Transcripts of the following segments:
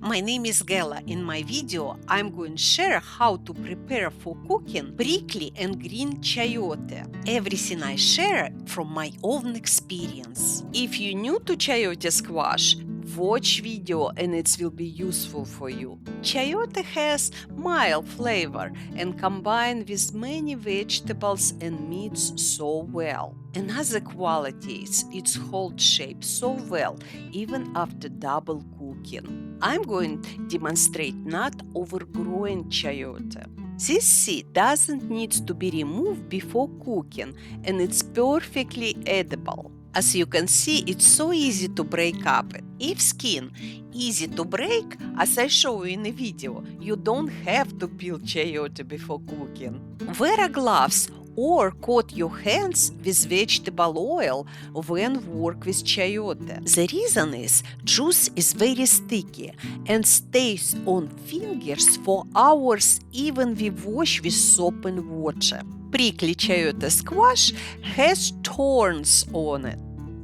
my name is Gala. In my video, I'm going to share how to prepare for cooking prickly and green chayote. Everything I share from my own experience. If you're new to chayote squash, watch video and it will be useful for you. Chayote has mild flavor and combined with many vegetables and meats so well. Another quality is its hold shape so well even after double cooking. I'm going to demonstrate not overgrowing chayote. This seed doesn't need to be removed before cooking and it's perfectly edible. As you can see, it's so easy to break up. If skin easy to break, as I show you in the video, you don't have to peel chayote before cooking. Wear gloves or coat your hands with vegetable oil when work with chayote. The reason is juice is very sticky and stays on fingers for hours even we wash with soap and water. Prickly chayote squash has thorns on it.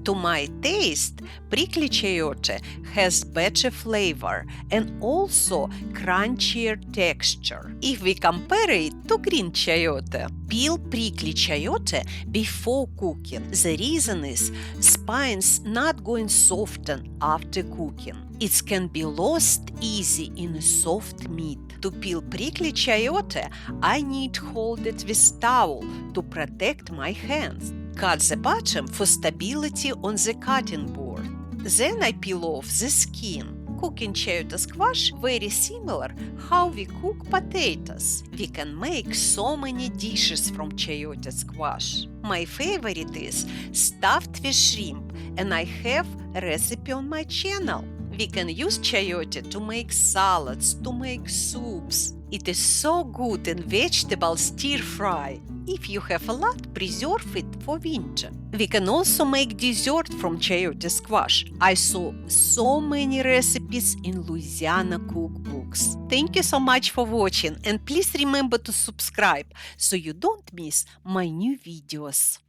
To my taste, prickly chayote has better flavor and also crunchier texture. If we compare it to green chayote, peel prickly chayote before cooking. The reason is spines not going soften after cooking. It can be lost easy in a soft meat. To peel prickly chayote, I need to hold it with towel to protect my hands. Cut the bottom for stability on the cutting board. Then I peel off the skin. Cooking chayote squash very similar how we cook potatoes. We can make so many dishes from chayote squash. My favorite is stuffed with shrimp, and I have a recipe on my channel. We can use chayote to make salads, to make soups. It is so good in vegetable stir fry. If you have a lot, preserve it for winter. We can also make dessert from chayote squash. I saw so many recipes in Louisiana cookbooks. Thank you so much for watching and please remember to subscribe so you don't miss my new videos.